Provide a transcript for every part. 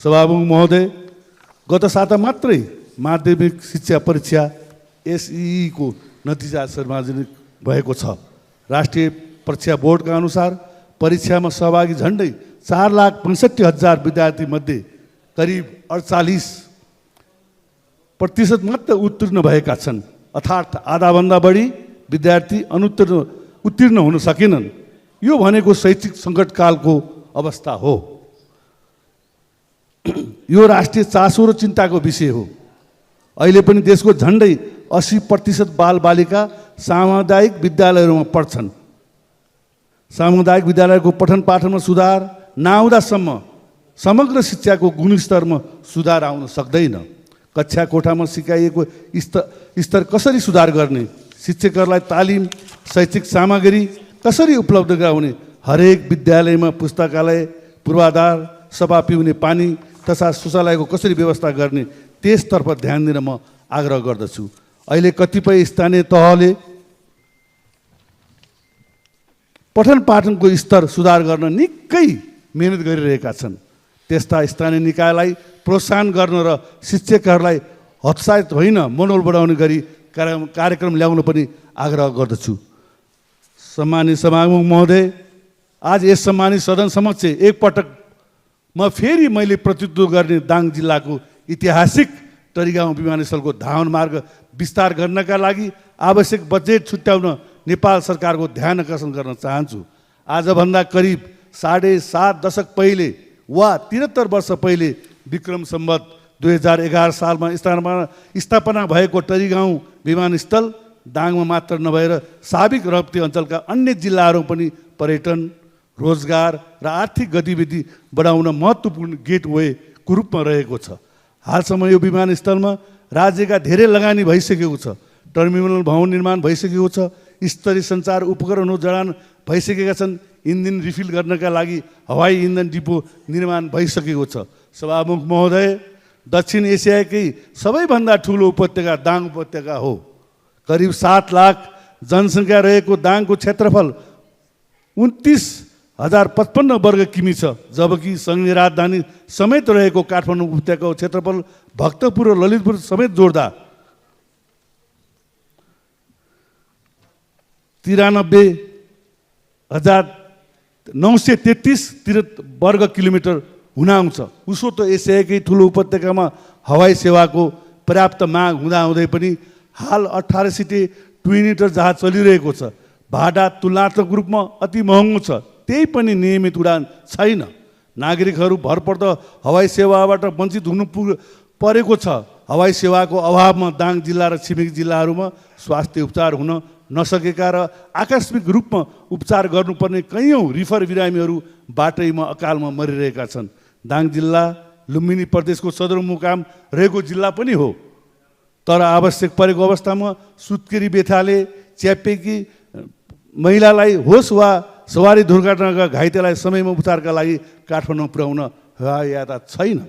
सभामुख महोदय, गत साता मात्रै माध्यमिक शिक्षा परीक्षा एसई को नतिजा सार्वजनिक भएको छ। राष्ट्रिय परीक्षा बोर्डका अनुसार परीक्षामा सहभागी झन्डै 4,65,000 विद्यार्थी मध्ये करिब 48% मात्र उत्तीर्ण भएका छन्, अर्थात् आधाभन्दा बढी विद्यार्थी उत्तीर्ण हुन सकेनन्। यो भनेको शैक्षिक सङ्कटकालको अवस्था हो। यो राष्ट्रिय चासो र चिन्ताको विषय हो। अहिले पनि देशको झन्डै 80% बालबालिका सामुदायिक विद्यालयहरूमा पढ्छन्। सामुदायिक विद्यालयको पठन पाठनमा सुधार नआउँदासम्म समग्र शिक्षाको गुणस्तरमा सुधार आउन सक्दैन। कक्षा कोठामा सिकाइएको स्तर कसरी सुधार गर्ने, शिक्षकहरूलाई तालिम, शैक्षिक सामग्री कसरी उपलब्ध गराउने, हरेक विद्यालयमा पुस्तकालय, पूर्वाधार, सफा पिउने पानी तथा शौचालयको कसरी व्यवस्था गर्ने, त्यसतर्फ ध्यान दिन म आग्रह गर्दछु। अहिले कतिपय स्थानीय तहले पठन पाठनको स्तर सुधार गर्न निकै मेहनत गरिरहेका छन्। त्यस्ता स्थानीय निकायलाई प्रोत्साहन गर्न र शिक्षकहरूलाई हतोत्साहित होइन, मनोबल बढाउने गरी कार्यक्रम ल्याउन पनि आग्रह गर्दछु। सम्मानित सभामुख महोदय, आज यस सम्मानित सदन समक्ष एकपटक फेरि मैले प्रतिनिधित्व गर्ने दाङ जिल्लाको ऐतिहासिक टरीगाउँ विमानस्थलको धावन मार्ग विस्तार गर्नका लागि आवश्यक बजेट छुट्याउन नेपाल सरकारको ध्यान आकर्षण गर्न चाहन्छु। आजभन्दा करिब 7.5 दशक पहिले वा 73 वर्ष पहिले विक्रम सम्वत 2011 सालमा स्थापना भएको टरीगाउँ विमानस्थल दाङमा मात्र नभएर साबिक रप्ती अञ्चलका अन्य जिल्लाहरू पनि पर्यटन, रोजगार र आर्थिक गतिविधि बढाउन महत्त्वपूर्ण गेटवेको रूपमा रहेको छ। हालसम्म यो विमानस्थलमा राज्यका धेरै लगानी भइसकेको छ। टर्मिनल भवन निर्माण भइसकेको छ। स्तरीय सञ्चार उपकरणहरू जडान भइसकेका छन्। इन्जिन रिफिल गर्नका लागि हवाई इन्धन डिपो निर्माण भइसकेको छ। सभामुख महोदय, दक्षिण एसियाकै सबैभन्दा ठुलो उपत्यका दाङ उपत्यका हो। करिब 7 लाख जनसङ्ख्या रहेको दाङको क्षेत्रफल 29,055 वर्ग किमी छ, जबकि सङ्घीय राजधानी समेत रहेको काठमाडौँ उपत्यकाको क्षेत्रफल भक्तपुर र ललितपुर समेत जोड्दा 93,933 वर्ग किलोमिटर हुन आउँछ। उसो त एसियाकै ठुलो उपत्यकामा हवाई सेवाको पर्याप्त माग हुँदाहुँदै पनि हाल 18 सिटे ट्विन जहाज चलिरहेको छ। भाडा तुलनात्मक रूपमा अति महँगो छ, त्यही पनि नियमित उडान छैन। नागरिकहरू भरपर्दो हवाई सेवाबाट वञ्चित हुनु परेको छ। हवाई सेवाको अभावमा दाङ जिल्ला र छिमेकी जिल्लाहरूमा स्वास्थ्य उपचार हुन नसकेका र आकस्मिक रूपमा उपचार गर्नुपर्ने कैयौँ रिफर बिरामीहरू बाटैमा अकालमा मरिरहेका छन्। दाङ जिल्ला लुम्बिनी प्रदेशको सदरमुकाम रहेको जिल्ला पनि हो, तर आवश्यक परेको अवस्थामा सुत्केरी बेथाले च्यापेकी महिलालाई होस् वा सवारी दुर्घटनाका घाइतेलाई समयमा उपचारका लागि काठमाडौँ पुर्याउन हवाई यातायात छैन।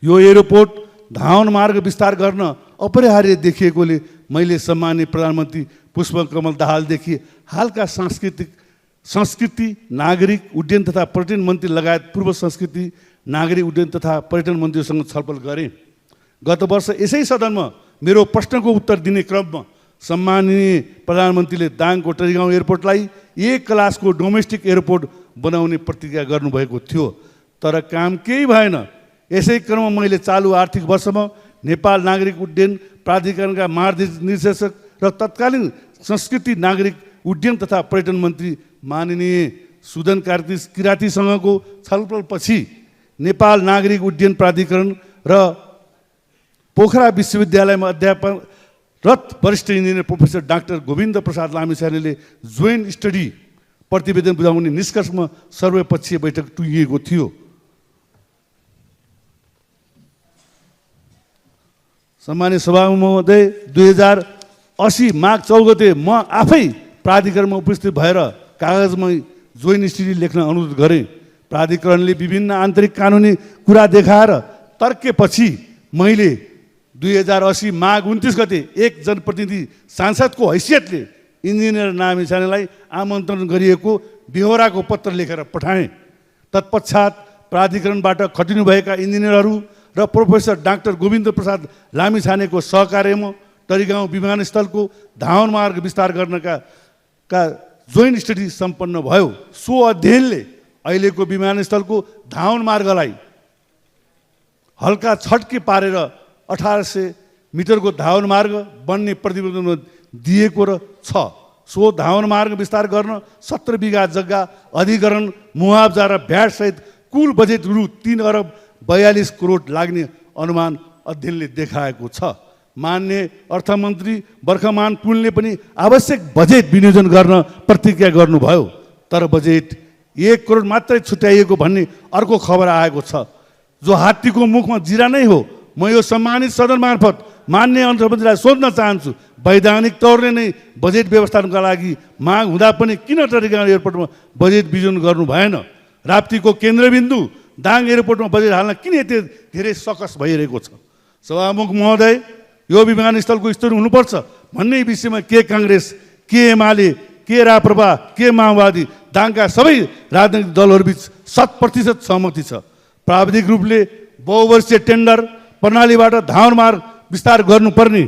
यो एयरपोर्ट धावन मार्ग विस्तार गर्न अपरिहार्य देखिएकोले मैले सम्माननीय प्रधानमन्त्री पुष्पकमल दाहालदेखि हालका संस्कृति, नागरिक उड्डयन तथा पर्यटन मन्त्री लगायत पूर्व संस्कृति, नागरिक उड्डयन तथा पर्यटन मन्त्रीसँग छलफल गरेँ। गत वर्ष यसै सदनमा मेरो प्रश्नको उत्तर दिने क्रममा सम्माननीय प्रधानमन्त्रीले दाङको टरीगाउँ एयरपोर्टलाई एक क्लासको डोमेस्टिक एयरपोर्ट बनाउने प्रतिज्ञा गर्नुभएको थियो, तर काम केही भएन। यसै क्रममा मैले चालु आर्थिक वर्षमा नेपाल नागरिक उड्डयन प्राधिकरणका महानिर्देशक र तत्कालीन संस्कृति, नागरिक उड्डयन तथा पर्यटन मन्त्री माननीय सुदन किरातीसँगको छलफलपछि नेपाल नागरिक उड्डयन प्राधिकरण र पोखरा विश्वविद्यालयमा अध्यापनरत वरिष्ठ engineer professor doctor Govind Prasad लामिछानेले जोइन्ट स्टडी प्रतिवेदन बुझाउने निष्कर्षमा सर्वपक्षीय बैठक टुङ्गिएको थियो। सम्मानित सभामुख महोदय, 2080 माघ 14 गते म आफै प्राधिकरणमा उपस्थित भएर कागजमै जोइन्ट स्टडी लेख्न अनुरोध गरेँ। प्राधिकरणले विभिन्न आन्तरिक कानुनी कुरा देखाएर तर्केपछि मैले 2080 माघ 29 गते एक जनप्रतिनिधि सांसदको हैसियतले इन्जिनियर लामिछानेलाई आमन्त्रण गरिएको बेहोराको पत्र लेखेर पठाएँ। तत्पश्चात प्राधिकरणबाट खटिनुभएका इन्जिनियरहरू र प्रोफेसर डाक्टर गोविन्द प्रसाद लामिछानेको सहकार्यमा तरिगाउँ विमानस्थलको धावन मार्ग विस्तार गर्नका जोइन्ट स्टडी सम्पन्न भयो। सो अध्ययनले अहिलेको विमानस्थलको धावन मार्गलाई हल्का छड्के पारेर 1800 मिटरको धावन मार्ग बन्ने प्रतिवेदन दिएको र छ। सो धावन मार्ग विस्तार गर्न 17 बिघा जग्गा अधिग्रहण मुआवजा र भ्याट सहित कुल बजेट रु 3 अरब 42 करोड लाग्ने अनुमान अध्ययनले देखाएको छ। मान्य अर्थमन्त्री बर्खमान पुनले पनि आवश्यक बजेट विनियोजन गर्न प्रतिज्ञा गर्नुभयो, तर बजेट 1 करोड मात्रै छुट्याइएको भन्ने अर्को खबर आएको छ, जो हात्तीको मुखमा जिरा नै हो। म यो सम्मानित सदन मार्फत मान्य अर्थमन्त्रीलाई सोध्न चाहन्छु, वैधानिक तौरले नै बजेट व्यवस्थापनका लागि माग हुँदा पनि किन तरिगाउँ एयरपोर्टमा बजेट विनियोजन गर्नु भएन? राप्तीको केन्द्रबिन्दु दाङ एयरपोर्टमा बजेट हाल्न किन यति धेरै सकस भइरहेको छ? सभामुख महोदय, यो विमानस्थलको स्तर हुनुपर्छ भन्ने विषयमा के काङ्ग्रेस, के एमाले, के राप्रपा, के माओवादी, दाङका सबै राजनैतिक दलहरूबीच 100% सहमति छ। प्राविधिक रूपले बहुवर्षीय टेन्डर प्रणालीबाट धावन मार्ग विस्तार गर्नुपर्ने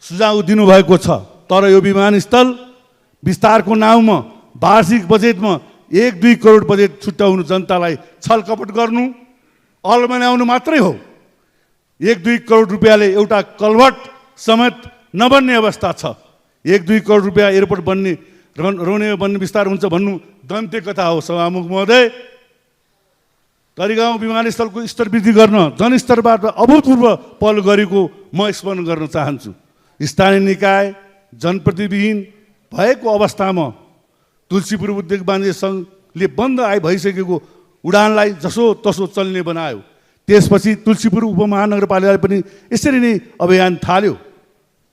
सुझाव दिनुभएको छ, तर यो विमानस्थल विस्तारको नाउँमा वार्षिक बजेटमा 1-2 करोड बजेट छुट्याउनु जनतालाई छलकपट गर्नु, अल्मल्याउनु मात्रै हो। 1-2 करोड रुपियाँले एउटा कलभट समेत नबन्ने अवस्था छ। 1-2 करोड रुपियाँ एयरपोर्ट बन्ने रोने बन्ने विस्तार हुन्छ भन्नु दन्ते कथा हो। सभामुख महोदय, तरिगाउँ विमानस्थलको स्तर वृद्धि गर्न जनस्तरबाट अभूतपूर्व पहल गरेको म स्मरण गर्न चाहन्छु। स्थानीय निकाय जनप्रतिनिधिविहीन भएको अवस्थामा तुलसीपुर उद्योग वाणिज्य सङ्घले बन्द भइसकेको उडानलाई जसो तसो चल्ने बनायो। त्यसपछि तुलसीपुर उपमहानगरपालिकाले पनि यसरी नै अभियान थाल्यो।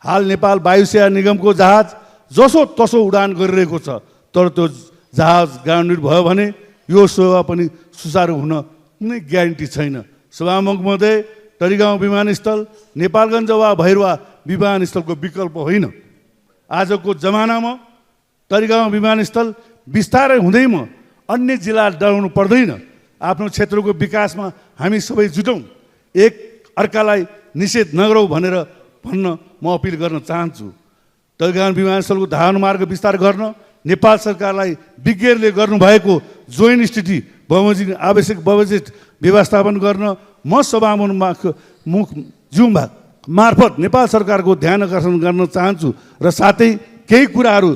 हाल नेपाल वायुसेना निगमको जहाज जसो तसो उडान गरिरहेको छ, तर त्यो जहाज ग्राउन्डेड भयो भने यो सेवा पनि सुचारू हुन कुनै ग्यारेन्टी छैन। सभामुख महोदय, तरिगाउँ विमानस्थल नेपालगञ्ज वा भैरवा विमानस्थलको विकल्प होइन। आजको जमानामा तरिगाउँ विमानस्थल विस्तारै हुँदैमा अन्य जिल्ला डराउनु पर्दैन। आफ्नो क्षेत्रको विकासमा हामी सबै जुटौँ, एक अर्कालाई निषेध नगरौँ भनेर भन्न म अपिल गर्न चाहन्छु। तरिगाउँ विमानस्थलको धावन मार्ग विस्तार गर्न नेपाल सरकारलाई विज्ञहरूले गर्नुभएको जोइन्ट स्टडी बमोजिम आवश्यक बजेट व्यवस्थापन गर्न म सभामुख मार्फत नेपाल सरकारको ध्यान आकर्षण गर्न चाहन्छु र साथै केही कुराहरू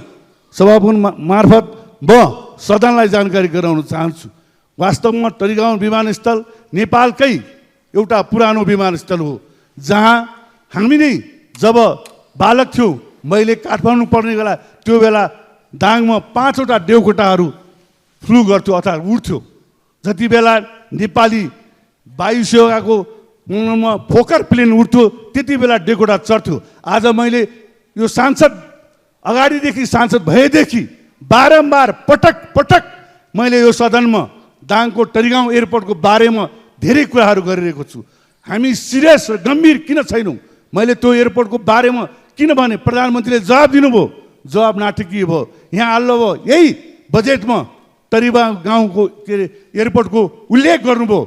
सभामुख मार्फत म सदनलाई जानकारी गराउन चाहन्छु। वास्तवमा तरिगाउँ विमानस्थल नेपालकै एउटा पुरानो विमानस्थल हो, जहाँ हामी नै जब बालक थियौँ, मैले काठमाडौँ पढ्ने बेला त्यो बेला दाङमा 5वटा देवकोटाहरू फ्लु गर्थ्यो अथवा उड्थ्यो। जति बेला नेपाली वायु सेवाको फोकर प्लेन उड्थ्यो त्यति बेला देवकोटा चढ्थ्यो। आज मैले यो सांसद अगाडिदेखि सांसद भएदेखि बारम्बार पटक मैले यो सदनमा दाङको तरिगाउँ एयरपोर्टको बारेमा धेरै कुराहरू गरिरहेको छु। हामी सिरियस र गम्भीर किन छैनौँ? मैले त्यो एयरपोर्टको बारेमा किन भने प्रधानमन्त्रीले जवाब दिनुभयो, जवाब नाटकीय भयो। यहाँ हल्लो भयो, यही बजेटमा तरिगाउँको के अरे एयरपोर्टको उल्लेख गर्नुभयो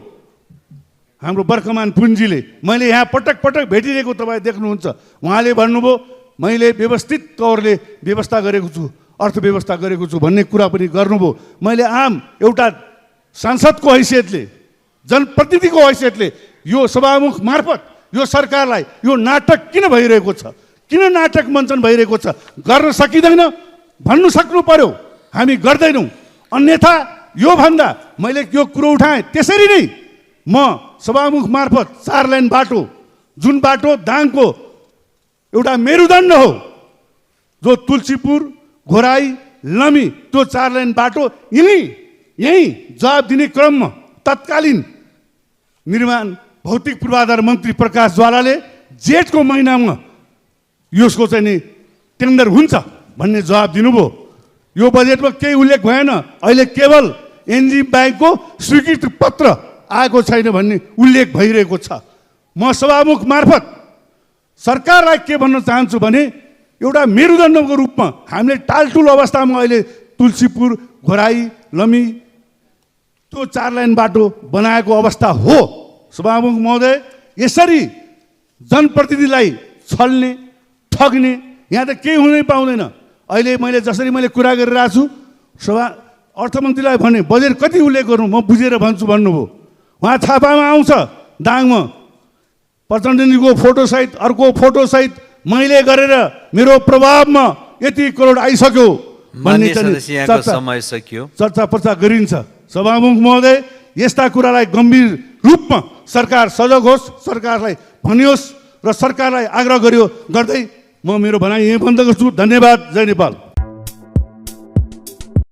हाम्रो वर्खमान पुन्जीले। मैले यहाँ पटक भेटिरहेको तपाईँ देख्नुहुन्छ। उहाँले भन्नुभयो मैले व्यवस्थित तौरले व्यवस्था गरेको छु, अर्थव्यवस्था गरेको छु भन्ने कुरा पनि गर्नुभयो। मैले आम एउटा सांसदको हैसियतले, जनप्रतिनिधिको हैसियतले यो सभामुख मार्फत यो सरकारलाई यो नाटक किन भइरहेको छ, किन नाटक मञ्चन भइरहेको छ गर्न सकिँदैन भन्नु सक्नु पर्यो। हामी गर्दैनौँ, अन्यथा यो भन्दा मैले यो कुरो उठाएँ। त्यसरी नै म सभामुख मार्फत 4 लेन बाटो, जुन बाटो दाङको एउटा मेरुदण्ड हो, जो तुलसीपुर घोराई लमी त्यो 4 लेन बाटो यही जवाब दिने क्रममा तत्कालीन निर्माण भौतिक पूर्वाधार मन्त्री प्रकाश ज्वालाले जेठको महिनामा यसको चाहिँ नि टेन्डर हुन्छ भन्ने जवाब दिनुभयो। यो बजेटमा केही उल्लेख भएन। अहिले केवल एनजिम ब्याङ्कको स्वीकृति पत्र आएको छैन भन्ने उल्लेख भइरहेको छ। म सभामुख मार्फत सरकारलाई के भन्न चाहन्छु भने एउटा मेरुदण्डको रूपमा हामीले टालटुल अवस्थामा अहिले तुलसीपुर घोराई लमी त्यो 4 लाइन बाटो बनाएको अवस्था हो। सभामुख महोदय, यसरी जनप्रतिनिधिलाई छल्ने ठग्ने यहाँ त केही हुनै पाउँदैन। अहिले जसरी मैले कुरा गरिरहेको छु, अर्थमन्त्रीलाई भने बजेट कति उल्लेख गर्नु, म बुझेर भन्छु भन्नुभयो। उहाँ छापामा आउँछ दाङमा प्रचण्डजीको फोटोसहित अर्को फोटोसहित मैले गरेर मेरो प्रभावमा यति करोड आइसक्यो भन्ने समय सकियो, चर्चा पर्चा गरिन्छ। सभामुख महोदय, यस्ता कुरालाई गम्भीर रूपमा सरकार सजग होस्, सरकारलाई भनियोस् र सरकारलाई आग्रह गर्दै म मेरो भनाइ यहीँ बन्द गर्छु। धन्यवाद। जय नेपाल।